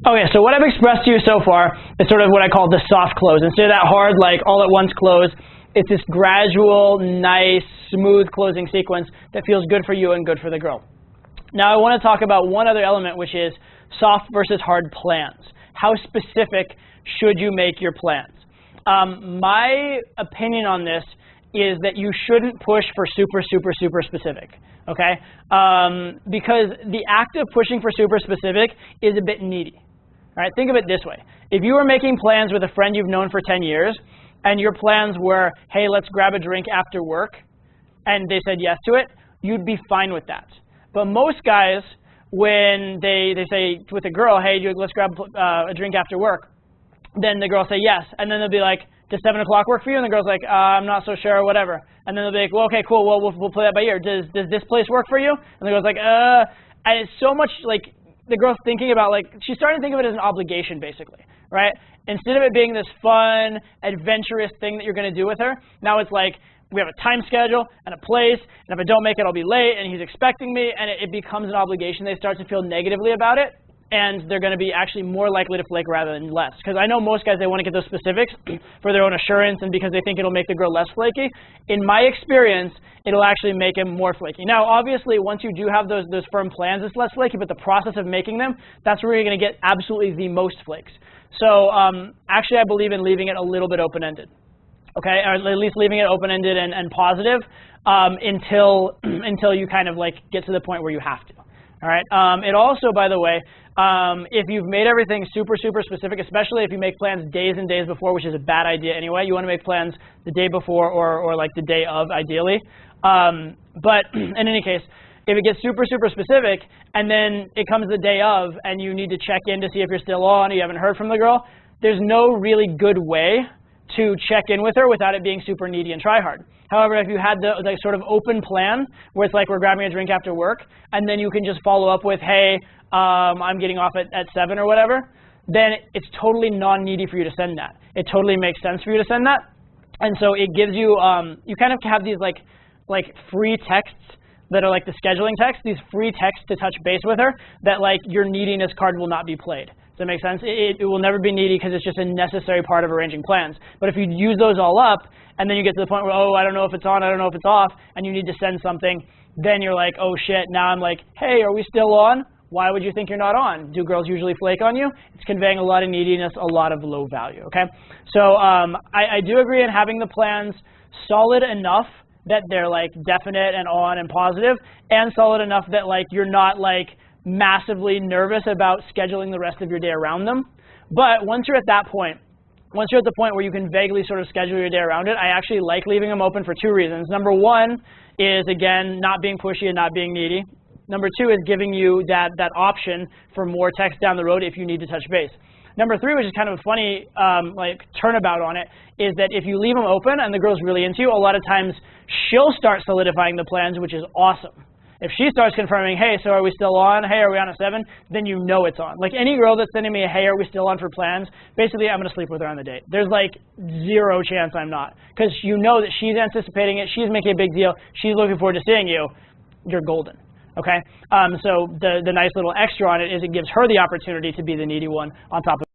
Okay, so what I've expressed to you so far is sort of what I call the soft close. Instead of that hard, like all at once close, it's this gradual, nice, smooth closing sequence that feels good for you and good for the girl. Now I want to talk about one other element, which is soft versus hard plans. How specific should you make your plans? My opinion on this is that you shouldn't push for super specific, okay? Because the act of pushing for super specific is a bit needy. All right, think of it this way. If you were making plans with a friend you've known for 10 years, and your plans were, hey, let's grab a drink after work, and they said yes to it, you'd be fine with that. But most guys, when they say with a girl, hey, let's grab a drink after work, then the girl say yes, and then they'll be like, does 7 o'clock work for you? And the girl's like, I'm not so sure, or whatever. And then they'll be like, well, okay, cool, well, we'll play that by ear. Does this place work for you? And the girl's like, and it's so much like, the girl's thinking about, like, she's starting to think of it as an obligation, basically, right? Instead of it being this fun, adventurous thing that you're going to do with her, now it's like, we have a time schedule and a place, and if I don't make it, I'll be late, and he's expecting me, and it becomes an obligation. They start to feel negatively about it, and they're going to be actually more likely to flake rather than less. Because I know most guys, they want to get those specifics for their own assurance and because they think it'll make the girl less flaky. In my experience, it'll actually make him more flaky. Now, obviously, once you do have those firm plans, it's less flaky, but the process of making them, that's where you're going to get absolutely the most flakes. So actually, I believe in leaving it a little bit open-ended. Okay, or at least leaving it open-ended and positive until you kind of like get to the point where you have to. All right. It also, by the way, if you've made everything super specific, especially if you make plans days and days before, which is a bad idea anyway. You want to make plans the day before or like the day of, ideally. But in any case, if it gets super specific and then it comes the day of and you need to check in to see if you're still on or you haven't heard from the girl, there's no really good way to check in with her without it being super needy and try hard. However, if you had the sort of open plan where it's like we're grabbing a drink after work and then you can just follow up with, hey, I'm getting off at 7 or whatever, then it's totally non-needy for you to send that. It totally makes sense for you to send that. And so it gives you, you kind of have these like free texts that are like the scheduling text, these free texts to touch base with her that like your neediness card will not be played. Does that make sense? It will never be needy because it's just a necessary part of arranging plans. But if you use those all up, and then you get to the point where, oh, I don't know if it's on, I don't know if it's off, and you need to send something, then you're like, oh shit, now I'm like, hey, are we still on? Why would you think you're not on? Do girls usually flake on you? It's conveying a lot of neediness, a lot of low value, okay? So I do agree in having the plans solid enough that they're like definite and on and positive, and solid enough that like you're not like massively nervous about scheduling the rest of your day around them. But once you're at that point, once you're at the point where you can vaguely sort of schedule your day around it, I actually like leaving them open for 2 reasons. Number one is, again, not being pushy and not being needy. Number two is giving you that option for more text down the road if you need to touch base. Number three, which is kind of a funny like turnabout on it, is that if you leave them open and the girl's really into you, a lot of times she'll start solidifying the plans, which is awesome. If she starts confirming, hey, so are we still on? Hey, are we on at 7? Then you know it's on. Like any girl that's sending me a, hey, are we still on for plans? Basically, I'm going to sleep with her on the date. There's like 0 chance I'm not. Because you know that she's anticipating it. She's making a big deal. She's looking forward to seeing you. You're golden. Okay? So the nice little extra on it is it gives her the opportunity to be the needy one on top of